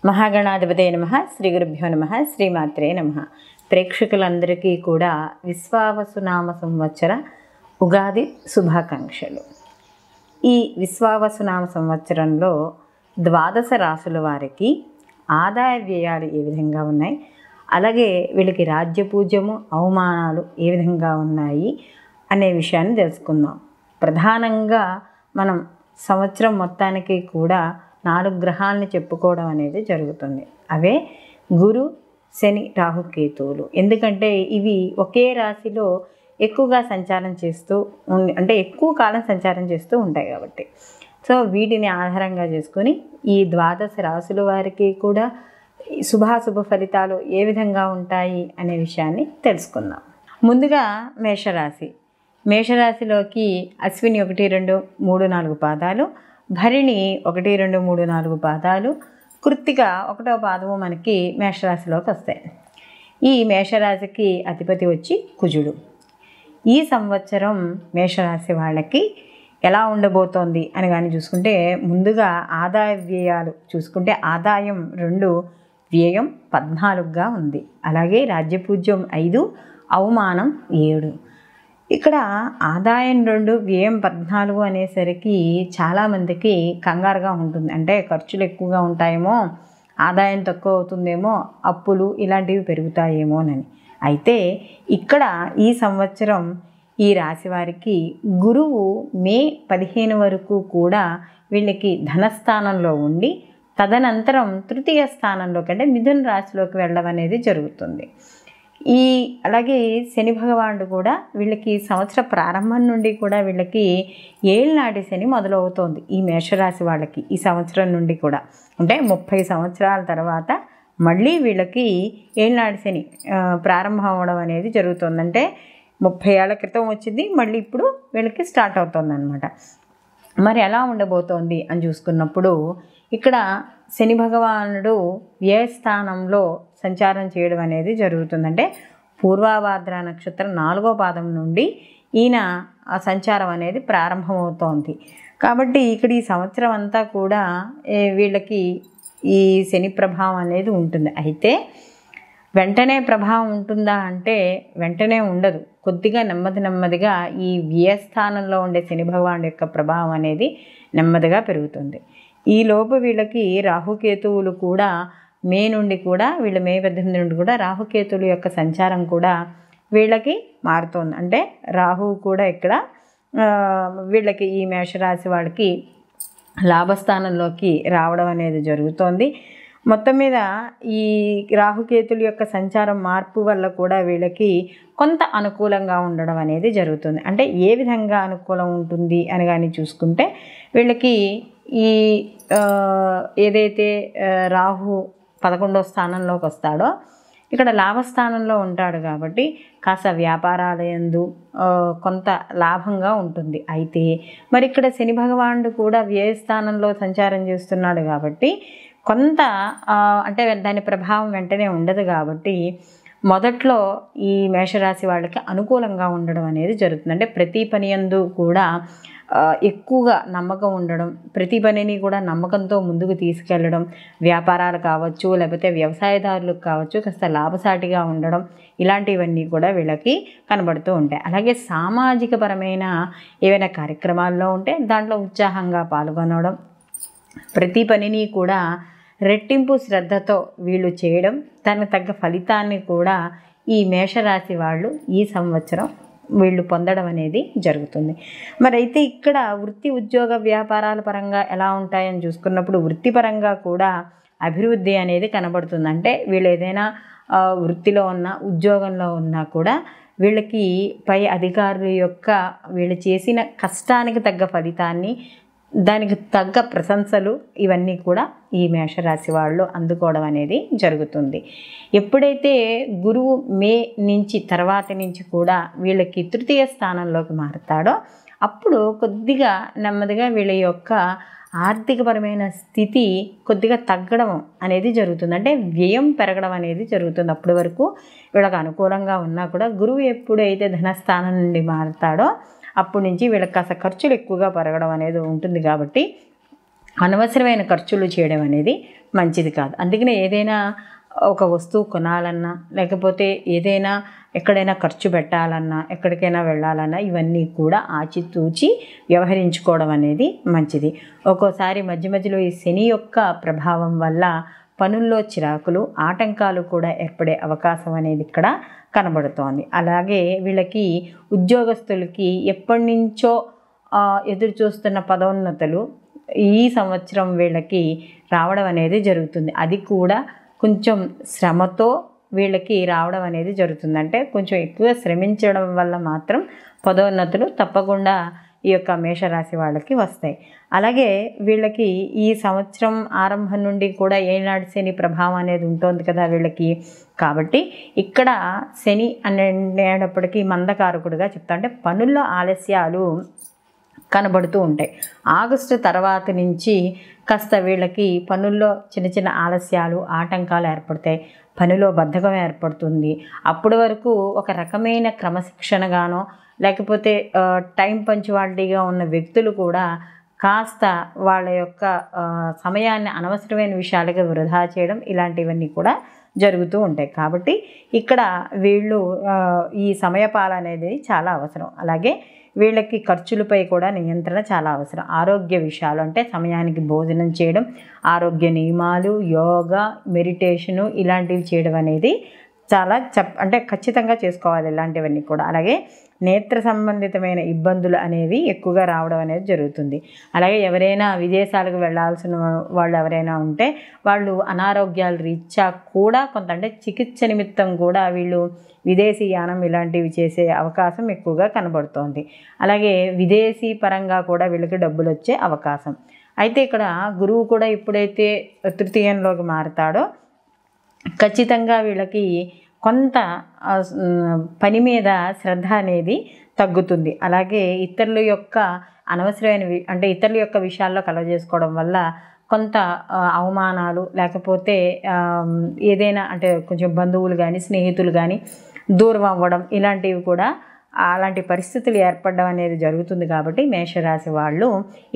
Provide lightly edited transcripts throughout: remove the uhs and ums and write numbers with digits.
మహాగణాధిపతే నమః. శ్రీ గురుభ్యో నమః. శ్రీమాత్రే నమః. ప్రేక్షకులందరికీ కూడా విశ్వావసునామ సంవత్సర ఉగాది శుభాకాంక్షలు. ఈ విశ్వావసునామ సంవత్సరంలో ద్వాదశ రాశుల వారికి ఆదాయ వ్యయాలు ఏ విధంగా ఉన్నాయి, అలాగే వీళ్ళకి రాజ్యపూజ్యము అవమానాలు ఏ విధంగా ఉన్నాయి అనే విషయాన్ని తెలుసుకుందాం. ప్రధానంగా మనం సంవత్సరం మొత్తానికి కూడా 4 గ్రహాలని చెప్పుకోవడం అనేది జరుగుతుంది. అవే గురు, శని, రాహు, కేతువులు. ఎందుకంటే ఇవి ఒకే రాశిలో ఎక్కువగా సంచారం చేస్తూ అంటే ఎక్కువ కాలం సంచారం చేస్తూ ఉంటాయి కాబట్టి, సో వీటిని ఆధారంగా చేసుకొని ఈ ద్వాదశ రాశుల వారికి కూడా శుభాశుభ ఫలితాలు ఏ విధంగా ఉంటాయి అనే విషయాన్ని తెలుసుకుందాం. ముందుగా మేషరాశి. మేషరాశిలోకి అశ్విని 1, 2, 3, 4 పాదాలు, భరిణి 1, 2, 3, 4 పాదాలు, కృత్తిక 1వ పాదము మనకి మేషరాశిలోకి వస్తాయి. ఈ మేషరాశికి అధిపతి వచ్చి కుజుడు. ఈ సంవత్సరం మేషరాశి వాళ్ళకి ఎలా ఉండబోతోంది అని కానీ చూసుకుంటే, ముందుగా ఆదాయ వ్యయాలు చూసుకుంటే ఆదాయం 2, వ్యయం 14గా ఉంది. అలాగే రాజ్యపూజ్యం 5, అవమానం 7. ఇక్కడ ఆదాయం 2, వ్యయం 14 అనేసరికి చాలామందికి కంగారుగా ఉంటుంది. అంటే ఖర్చులు ఎక్కువగా ఉంటాయేమో, ఆదాయం తక్కువ అవుతుందేమో, అప్పులు ఇలాంటివి పెరుగుతాయేమోనని. అయితే ఇక్కడ ఈ సంవత్సరం ఈ రాశి వారికి గురువు మే 15 వరకు కూడా వీళ్ళకి ధనస్థానంలో ఉండి, తదనంతరం తృతీయ స్థానంలోకి అంటే మిథున రాశిలోకి వెళ్ళడం అనేది జరుగుతుంది. అలాగే శని భగవానుడు కూడా వీళ్ళకి సంవత్సర ప్రారంభం నుండి కూడా వీళ్ళకి ఏళ్ళనాటి శని మొదలవుతోంది ఈ మేషరాశి వాళ్ళకి. ఈ సంవత్సరం నుండి కూడా అంటే 30 సంవత్సరాల తర్వాత మళ్ళీ వీళ్ళకి ఏళ్ళనాటి శని ప్రారంభం అవ్వడం అనేది జరుగుతుంది. అంటే 30 ఏళ్ల క్రితం వచ్చింది, మళ్ళీ ఇప్పుడు వీళ్ళకి స్టార్ట్ అవుతుంది అన్నమాట. మరి ఎలా ఉండబోతోంది అని చూసుకున్నప్పుడు, ఇక్కడ శని భగవానుడు వ్యయస్థానంలో సంచారం చేయడం అనేది జరుగుతుందంటే పూర్వాభాద్ర నక్షత్రం 4వ పాదం నుండి ఈయన సంచారం అనేది ప్రారంభమవుతోంది. కాబట్టి ఇక్కడ ఈ సంవత్సరం అంతా కూడా వీళ్ళకి ఈ శని ప్రభావం అనేది ఉంటుంది. అయితే వెంటనే ప్రభావం ఉంటుందా అంటే వెంటనే ఉండదు. కొద్దిగా నెమ్మదిగా ఈ వ్యయస్థానంలో ఉండే శని భగవానుడి యొక్క ప్రభావం అనేది నెమ్మదిగా పెరుగుతుంది. ఈ లోపు వీళ్ళకి రాహుకేతువులు కూడా మే నుండి కూడా మే 18 నుండి కూడా రాహుకేతువుల యొక్క సంచారం కూడా వీళ్ళకి మారుతుంది. అంటే రాహువు కూడా ఇక్కడ వీళ్ళకి ఈ మేషరాశి వాళ్ళకి లాభస్థానంలోకి రావడం అనేది జరుగుతోంది. మొత్తం మీద ఈ రాహుకేతుల యొక్క సంచారం మార్పు వల్ల కూడా వీళ్ళకి కొంత అనుకూలంగా ఉండడం అనేది జరుగుతుంది. అంటే ఏ విధంగా అనుకూలం ఉంటుంది అని కానీ చూసుకుంటే, వీళ్ళకి ఈ ఏదైతే రాహు 11వ స్థానంలోకి వస్తాడో ఇక్కడ లాభస్థానంలో ఉంటాడు కాబట్టి కాస్త వ్యాపారాల యందు కొంత లాభంగా ఉంటుంది. అయితే మరి ఇక్కడ శని భగవానుడు కూడా వ్యయస్థానంలో సంచారం చేస్తున్నాడు కాబట్టి కొంత అంటే దాని ప్రభావం వెంటనే ఉండదు. కాబట్టి మొదట్లో ఈ మేషరాశి వాళ్ళకి అనుకూలంగా ఉండడం అనేది జరుగుతుంది. అంటే ప్రతి పని యందు కూడా ఎక్కువగా నమ్మకం ఉండడం, ప్రతి పనిని కూడా నమ్మకంతో ముందుకు తీసుకెళ్ళడం, వ్యాపారాలు కావచ్చు లేకపోతే వ్యవసాయదారులకు కావచ్చు కాస్త లాభసాటిగా ఉండడం, ఇలాంటివన్నీ కూడా వీళ్ళకి కనబడుతూ ఉంటాయి. అలాగే సామాజిక పరమైన ఏవైనా కార్యక్రమాల్లో ఉంటే దాంట్లో ఉత్సాహంగా పాల్గొనడం, ప్రతి పనిని కూడా రెట్టింపు శ్రద్ధతో వీళ్ళు చేయడం, దానికి తగ్గ ఫలితాన్ని కూడా ఈ మేషరాశి వాళ్ళు ఈ సంవత్సరం వీళ్ళు పొందడం అనేది జరుగుతుంది. మరి అయితే ఇక్కడ వృత్తి ఉద్యోగ వ్యాపారాల పరంగా ఎలా ఉంటాయని చూసుకున్నప్పుడు వృత్తిపరంగా కూడా అభివృద్ధి అనేది కనబడుతుంది. అంటే వీళ్ళు ఏదైనా వృత్తిలో ఉన్నా ఉద్యోగంలో ఉన్నా కూడా వీళ్ళకి పై అధికారుల యొక్క వీళ్ళు చేసిన కష్టానికి తగ్గ ఫలితాన్ని, దానికి తగ్గ ప్రశంసలు ఇవన్నీ కూడా ఈ మేషరాశి వాళ్ళు అందుకోవడం అనేది జరుగుతుంది. ఎప్పుడైతే గురువు మే నుంచి తర్వాత నుంచి కూడా వీళ్ళకి తృతీయ స్థానంలోకి మారుతాడో అప్పుడు కొద్దిగా నెమ్మదిగా వీళ్ళ యొక్క ఆర్థికపరమైన స్థితి కొద్దిగా తగ్గడం అనేది జరుగుతుంది. అంటే వ్యయం పెరగడం అనేది జరుగుతుంది. అప్పటి వరకు వీళ్ళకి అనుకూలంగా ఉన్నా కూడా గురువు ఎప్పుడైతే ధనస్థానం నుండి మారుతాడో అప్పటి నుంచి వీళ్ళకి కాస్త ఖర్చులు ఎక్కువగా పెరగడం అనేది ఉంటుంది. కాబట్టి అనవసరమైన ఖర్చులు చేయడం అనేది మంచిది కాదు. అందుకనే ఏదైనా ఒక వస్తువు కొనాలన్నా, లేకపోతే ఏదైనా ఎక్కడైనా ఖర్చు పెట్టాలన్నా, ఎక్కడికైనా వెళ్ళాలన్నా ఇవన్నీ కూడా ఆచితూచి వ్యవహరించుకోవడం అనేది మంచిది. ఒక్కోసారి మధ్య మధ్యలో ఈ శని యొక్క ప్రభావం వల్ల పనుల్లో చిరాకులు, ఆటంకాలు కూడా ఏర్పడే అవకాశం అనేది ఇక్కడ కనబడుతోంది. అలాగే వీళ్ళకి ఉద్యోగస్తులకి ఎప్పటి నుంచో ఎదురు చూస్తున్న పదోన్నతులు ఈ సంవత్సరం వీళ్ళకి రావడం అనేది జరుగుతుంది. అది కూడా కొంచెం శ్రమతో వీళ్ళకి రావడం అనేది జరుగుతుంది. అంటే కొంచెం ఎక్కువ శ్రమించడం వల్ల మాత్రం పదోన్నతులు తప్పకుండా ఈ యొక్క మేషరాశి వాళ్ళకి వస్తాయి. అలాగే వీళ్ళకి ఈ సంవత్సరం ఆరంభం నుండి కూడా ఏనాడు శని ప్రభావం అనేది ఉంటుంది కదా వీళ్ళకి. కాబట్టి ఇక్కడ శని అనేటప్పటికీ మందకారకుడుగా చెప్తా, అంటే పనుల్లో ఆలస్యాలు కనబడుతూ ఉంటాయి. ఆగస్టు తర్వాత నుంచి కాస్త వీళ్ళకి పనుల్లో చిన్న చిన్న ఆలస్యాలు, ఆటంకాలు ఏర్పడతాయి. పనిలో బద్ధకం ఏర్పడుతుంది. అప్పటి వరకు ఒక రకమైన క్రమశిక్షణగానో లేకపోతే టైం పంచువాలిటీగా ఉన్న వ్యక్తులు కూడా కాస్త వాళ్ళ యొక్క సమయాన్ని అనవసరమైన విషయాలుగా వృధా చేయడం ఇలాంటివన్నీ కూడా జరుగుతూ ఉంటాయి. కాబట్టి ఇక్కడ వీళ్ళు ఈ సమయపాలన అనేది చాలా అవసరం. అలాగే వీళ్ళకి ఖర్చులపై కూడా నియంత్రణ చాలా అవసరం. ఆరోగ్య విషయాలు అంటే సమయానికి భోజనం చేయడం, ఆరోగ్య నియమాలు, యోగా, మెడిటేషను ఇలాంటివి చేయడం అనేది చాలా అంటే ఖచ్చితంగా చేసుకోవాలి ఇలాంటివన్నీ కూడా. అలాగే నేత్ర సంబంధితమైన ఇబ్బందులు అనేవి ఎక్కువగా రావడం అనేది జరుగుతుంది. అలాగే ఎవరైనా విదేశాలకు వెళ్ళాల్సిన వాళ్ళు ఎవరైనా ఉంటే వాళ్ళు అనారోగ్యాల రీత్యా కూడా కొంత అంటే చికిత్స నిమిత్తం కూడా వీళ్ళు విదేశీ యానం ఇలాంటివి చేసే అవకాశం ఎక్కువగా కనబడుతోంది. అలాగే విదేశీ పరంగా కూడా వీళ్ళకి డబ్బులు వచ్చే అవకాశం. అయితే ఇక్కడ గురువు కూడా ఎప్పుడైతే తృతీయంలోకి మారుతాడో ఖచ్చితంగా వీళ్ళకి కొంత పని మీద శ్రద్ధ అనేది తగ్గుతుంది. అలాగే ఇతరుల యొక్క అనవసరమైనవి అంటే ఇతరుల యొక్క విషయాల్లో కలగజేసుకోవడం వల్ల కొంత అవమానాలు లేకపోతే ఏదైనా అంటే కొంచెం బంధువులు కానీ స్నేహితులు కానీ దూరం అవ్వడం ఇలాంటివి కూడా అలాంటి పరిస్థితులు ఏర్పడడం అనేది జరుగుతుంది. కాబట్టి మేషరాశి వాళ్ళు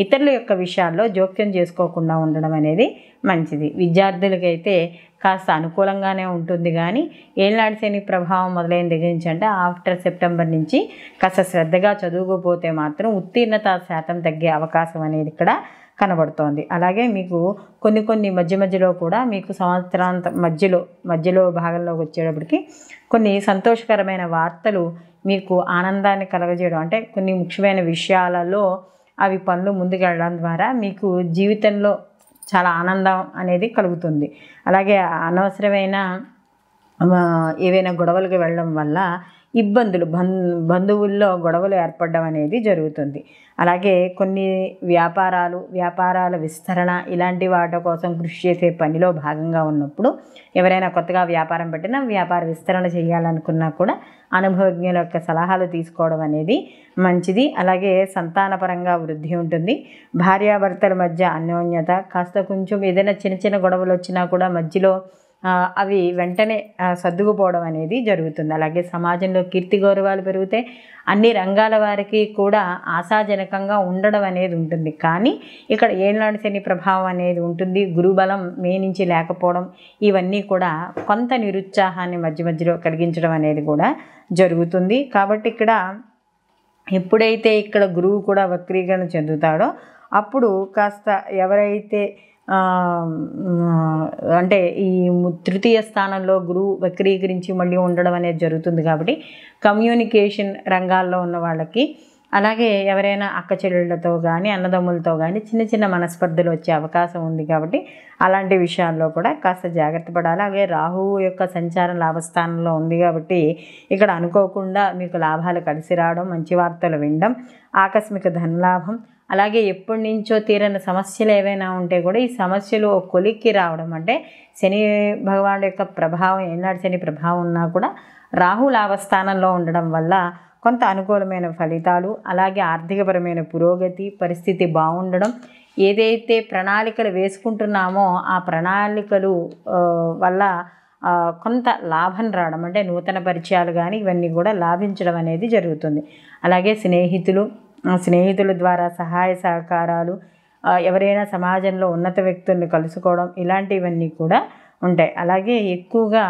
ఇతరుల యొక్క విషయాల్లో జోక్యం చేసుకోకుండా ఉండడం అనేది మంచిది. విద్యార్థులకైతే కాస్త అనుకూలంగానే ఉంటుంది, కానీ ఏళ్ళనాటి శని ప్రభావం మొదలైన దగ్గర నుంచి అంటే ఆఫ్టర్ సెప్టెంబర్ నుంచి కాస్త శ్రద్ధగా చదువుకోపోతే మాత్రం ఉత్తీర్ణత శాతం తగ్గే అవకాశం అనేది ఇక్కడ కనబడుతోంది. అలాగే మీకు కొన్ని మధ్యలో కూడా మీకు సంవత్సరాంత మధ్యలో భాగంలోకి వచ్చేటప్పటికి కొన్ని సంతోషకరమైన వార్తలు మీకు ఆనందాన్ని కలగజేయడం, అంటే కొన్ని ముఖ్యమైన విషయాలలో అవి పనులు ముందుకెళ్ళడం ద్వారా మీకు జీవితంలో చాలా ఆనందం అనేది కలుగుతుంది. అలాగే అనవసరమైన ఏవైనా గొడవలకు వెళ్ళడం వల్ల ఇబ్బందులు బంధువుల్లో గొడవలు ఏర్పడడం అనేది జరుగుతుంది. అలాగే కొన్ని వ్యాపారాల విస్తరణ ఇలాంటి వాటి కోసం కృషి చేసే పనిలో భాగంగా ఉన్నప్పుడు ఎవరైనా కొత్తగా వ్యాపారం పెట్టినా వ్యాపార విస్తరణ చేయాలనుకున్నా కూడా అనుభవజ్ఞుల యొక్క సలహాలు తీసుకోవడం అనేది మంచిది. అలాగే సంతానపరంగా వృద్ధి ఉంటుంది. భార్యాభర్తల మధ్య అన్యోన్యత, కాస్త కొంచెం ఏదైనా చిన్న గొడవలు వచ్చినా కూడా మధ్యలో అవి వెంటనే సర్దుకుపోవడం అనేది జరుగుతుంది. అలాగే సమాజంలో కీర్తి గౌరవాలు పెరిగితే అన్ని రంగాల వారికి కూడా ఆశాజనకంగా ఉండడం అనేది ఉంటుంది. కానీ ఇక్కడ ఏళ్ళనాటి శని ప్రభావం అనేది ఉంటుంది. గురుబలం మే నుంచి లేకపోవడం ఇవన్నీ కూడా కొంత నిరుత్సాహాన్ని మధ్యలో కలిగించడం అనేది కూడా జరుగుతుంది. కాబట్టి ఇక్కడ ఎప్పుడైతే ఇక్కడ గురువు కూడా వక్రీకరణ చెందుతాడో అప్పుడు కాస్త ఎవరైతే అంటే ఈ తృతీయ స్థానంలో గురువు వక్రీకరించి మళ్ళీ ఉండడం అనేది జరుగుతుంది. కాబట్టి కమ్యూనికేషన్ రంగాల్లో ఉన్న వాళ్ళకి, అలాగే ఎవరైనా అక్క చెల్లెళ్ళతో కానీ అన్నదమ్ములతో కానీ చిన్న మనస్పర్ధలు వచ్చే అవకాశం ఉంది. కాబట్టి అలాంటి విషయాల్లో కూడా కాస్త జాగ్రత్త పడాలి. అలాగే రాహువు యొక్క సంచారం లాభస్థానంలో ఉంది కాబట్టి ఇక్కడ అనుకోకుండా మీకు లాభాలు కలిసి రావడం, మంచి వార్తలు వినడం, ఆకస్మిక ధనలాభం, అలాగే ఎప్పటి నుంచో తీరని సమస్యలు ఏవైనా ఉంటే కూడా ఈ సమస్యలు కొలిక్కి రావడం, అంటే శని భగవానుడి యొక్క ప్రభావం ఏనాడు శని ప్రభావం ఉన్నా కూడా రాహు లాభస్థానంలో ఉండడం వల్ల కొంత అనుకూలమైన ఫలితాలు, అలాగే ఆర్థికపరమైన పురోగతి, పరిస్థితి బాగుండడం, ఏదైతే ప్రణాళికలు వేసుకుంటున్నామో ఆ ప్రణాళికలు వల్ల కొంత లాభం రావడం, అంటే నూతన పరిచయాలు కానీ ఇవన్నీ కూడా లాభించడం అనేది జరుగుతుంది. అలాగే స్నేహితుల ద్వారా సహాయ సహకారాలు, ఎవరైనా సమాజంలో ఉన్నత వ్యక్తుల్ని కలుసుకోవడం ఇలాంటివన్నీ కూడా ఉంటాయి. అలాగే ఎక్కువగా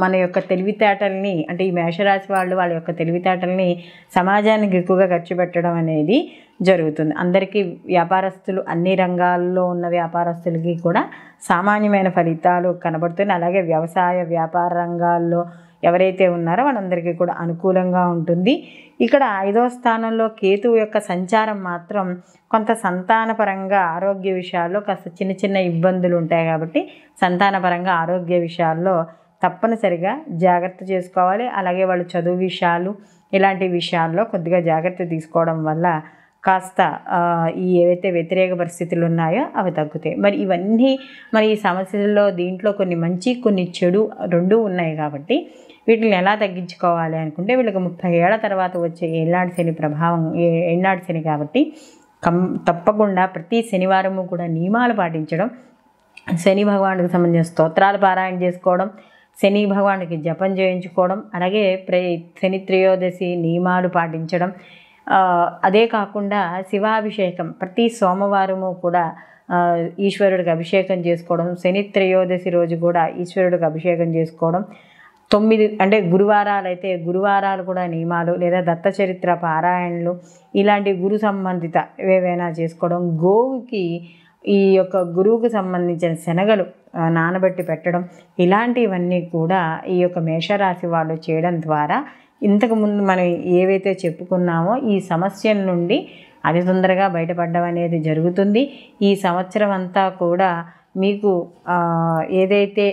మన యొక్క తెలివితేటల్ని అంటే ఈ మేషరాశి వాళ్ళ యొక్క తెలివితేటల్ని సమాజానికి ఎక్కువగా ఖర్చు పెట్టడం అనేది జరుగుతుంది. అందరికీ వ్యాపారస్తులు అన్ని రంగాల్లో ఉన్న వ్యాపారస్తులకి కూడా సామాన్యమైన ఫలితాలు కనబడుతున్నాయి. అలాగే వ్యవసాయ వ్యాపార రంగాల్లో ఎవరైతే ఉన్నారో వాళ్ళందరికీ కూడా అనుకూలంగా ఉంటుంది. ఇక్కడ 5వ స్థానంలో కేతువు యొక్క సంచారం మాత్రం కొంత సంతానపరంగా ఆరోగ్య విషయాల్లో కాస్త చిన్న చిన్న ఇబ్బందులు ఉంటాయి. కాబట్టి సంతానపరంగా ఆరోగ్య విషయాల్లో తప్పనిసరిగా జాగ్రత్త చేసుకోవాలి. అలాగే వాళ్ళు చదువు విషయాలు ఇలాంటి విషయాల్లో కొద్దిగా జాగ్రత్త తీసుకోవడం వల్ల కాస్త ఈ ఏవైతే వ్యతిరేక పరిస్థితులు ఉన్నాయో అవి తగ్గుతాయి. మరి ఇవన్నీ ఈ సమస్యల్లో దీంట్లో కొన్ని మంచి కొన్ని చెడు రెండూ ఉన్నాయి. కాబట్టి వీటిని ఎలా తగ్గించుకోవాలి అనుకుంటే వీళ్ళకి 30 ఏళ్ల తర్వాత వచ్చే ఏళ్ళనాటి శని ప్రభావం ఏళ్ళనాటి శని కాబట్టి తప్పకుండా ప్రతి శనివారము కూడా నియమాలు పాటించడం, శని భగవానుడికి సంబంధించిన స్తోత్రాలు పారాయణ చేసుకోవడం, శని భగవానుడికి జపం చేయించుకోవడం, అలాగే శని త్రయోదశి నియమాలు పాటించడం, అదే కాకుండా శివాభిషేకం ప్రతి సోమవారము కూడా ఈశ్వరుడికి అభిషేకం చేసుకోవడం, శని త్రయోదశి రోజు కూడా ఈశ్వరుడికి అభిషేకం చేసుకోవడం, 9 అంటే గురువారాలు అయితే గురువారాలు కూడా నియమాలు లేదా దత్త చరిత్ర పారాయణలు ఇలాంటి గురు సంబంధిత ఏవైనా చేసుకోవడం, గోవుకి ఈ యొక్క గురువుకు సంబంధించిన శనగలు నానబెట్టి పెట్టడం ఇలాంటివన్నీ కూడా ఈ యొక్క మేషరాశి వాళ్ళు చేయడం ద్వారా ఇంతకుముందు మనం ఏవైతే చెప్పుకున్నామో ఈ సమస్యల నుండి అతి తొందరగా బయటపడడం అనేది జరుగుతుంది. ఈ సంవత్సరం అంతా కూడా మీకు ఏదైతే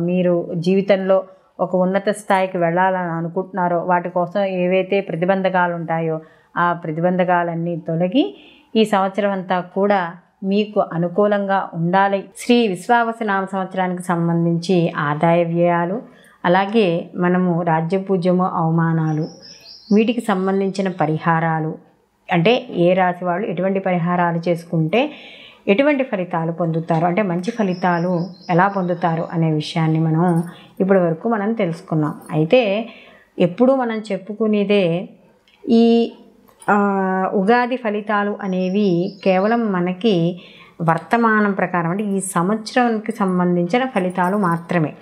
మీరు జీవితంలో ఒక ఉన్నత స్థాయికి వెళ్ళాలని అనుకుంటున్నారో వాటి కోసం ఏవైతే ప్రతిబంధకాలు ఉంటాయో ఆ ప్రతిబంధకాలన్నీ తొలగి ఈ సంవత్సరం అంతా కూడా మీకు అనుకూలంగా ఉండాలి. శ్రీ విశ్వావసునామ సంవత్సరానికి సంబంధించి ఆదాయ వ్యయాలు, అలాగే మనము రాజ్యపూజ్యము అవమానాలు వీటికి సంబంధించిన పరిహారాలు, అంటే ఏ రాశి వాళ్ళు ఎటువంటి పరిహారాలు చేసుకుంటే ఎటువంటి ఫలితాలు పొందుతారు, అంటే మంచి ఫలితాలు ఎలా పొందుతారు అనే విషయాన్ని ఇప్పటి వరకు మనం తెలుసుకున్నాం. అయితే ఎప్పుడూ మనం చెప్పుకునేదే ఈ ఉగాది ఫలితాలు అనేవి కేవలం మనకి వర్తమానం ప్రకారం అంటే ఈ సంవత్సరానికి సంబంధించిన ఫలితాలు మాత్రమే.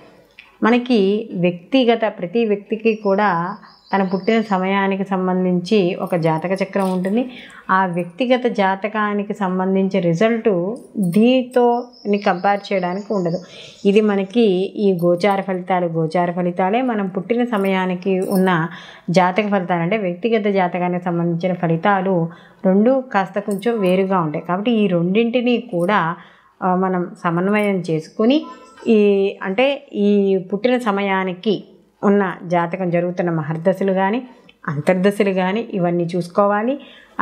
మనకి ప్రతి వ్యక్తికి కూడా తన పుట్టిన సమయానికి సంబంధించి ఒక జాతక చక్రం ఉంటుంది. ఆ వ్యక్తిగత జాతకానికి సంబంధించి రిజల్టు దీంతో కంపేర్ చేయడానికి ఉండదు. ఇది మనకి ఈ గోచార ఫలితాలే మనం పుట్టిన సమయానికి ఉన్న జాతక ఫలితాలు అంటే వ్యక్తిగత జాతకానికి సంబంధించిన ఫలితాలు రెండు కాస్త కొంచెం వేరుగా ఉంటాయి. కాబట్టి ఈ రెండింటినీ కూడా మనం సమన్వయం చేసుకుని ఈ పుట్టిన సమయానికి ఉన్న జాతకం జరుగుతున్న మహర్దశలు కానీ అంతర్దశలు కానీ ఇవన్నీ చూసుకోవాలి.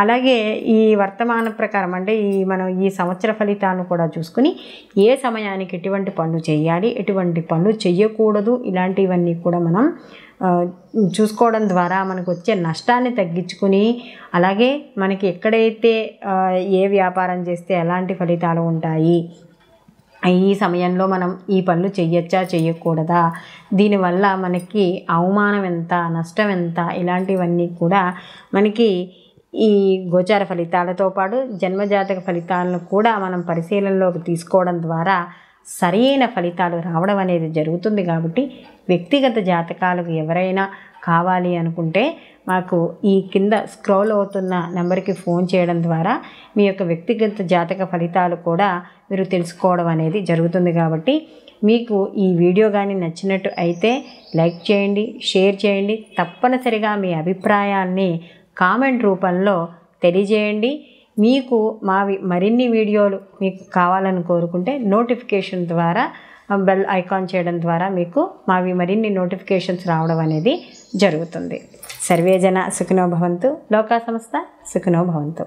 అలాగే ఈ వర్తమాన ప్రకారం అంటే మనం ఈ సంవత్సర ఫలితాలను కూడా చూసుకుని ఏ సమయానికి ఎటువంటి పనులు చేయాలి, ఎటువంటి పనులు చేయకూడదు ఇలాంటివన్నీ కూడా మనం చూసుకోవడం ద్వారా మనకు వచ్చే నష్టాన్ని తగ్గించుకుని, అలాగే మనకి ఎక్కడైతే ఏ వ్యాపారం చేస్తే ఎలాంటి ఫలితాలు ఉంటాయి, ఈ సమయంలో మనం ఈ పనులు చెయ్యొచ్చా చేయకూడదా, దీనివల్ల మనకి అవమానం ఎంత నష్టం ఎంత ఇలాంటివన్నీ కూడా మనకి ఈ గోచార ఫలితాలతో పాటు జన్మజాతక ఫలితాలను కూడా మనం పరిశీలనలోకి తీసుకోవడం ద్వారా సరైన ఫలితాలు రావడం అనేది జరుగుతుంది. కాబట్టి వ్యక్తిగత జాతకాలకు ఎవరైనా కావాలి అనుకుంటే మాకు ఈ కింద స్క్రోల్ అవుతున్న నెంబర్కి ఫోన్ చేయడం ద్వారా మీ యొక్క వ్యక్తిగత జాతక ఫలితాలు కూడా మీరు తెలుసుకోవడం అనేది జరుగుతుంది. కాబట్టి మీకు ఈ వీడియో కానీ నచ్చినట్టు అయితే లైక్ చేయండి, షేర్ చేయండి, తప్పనిసరిగా మీ అభిప్రాయాన్ని కామెంట్ రూపంలో తెలియజేయండి. మీకు మరిన్ని వీడియోలు మీకు కావాలని కోరుకుంటే నోటిఫికేషన్ ద్వారా బెల్ ఐకాన్ చేయడం ద్వారా మీకు మరిన్ని నోటిఫికేషన్స్ రావడం అనేది జరుగుతుంది. సర్వే జన సుఖినో భవంతు, లోకా సమస్త సుఖినో భవంతు.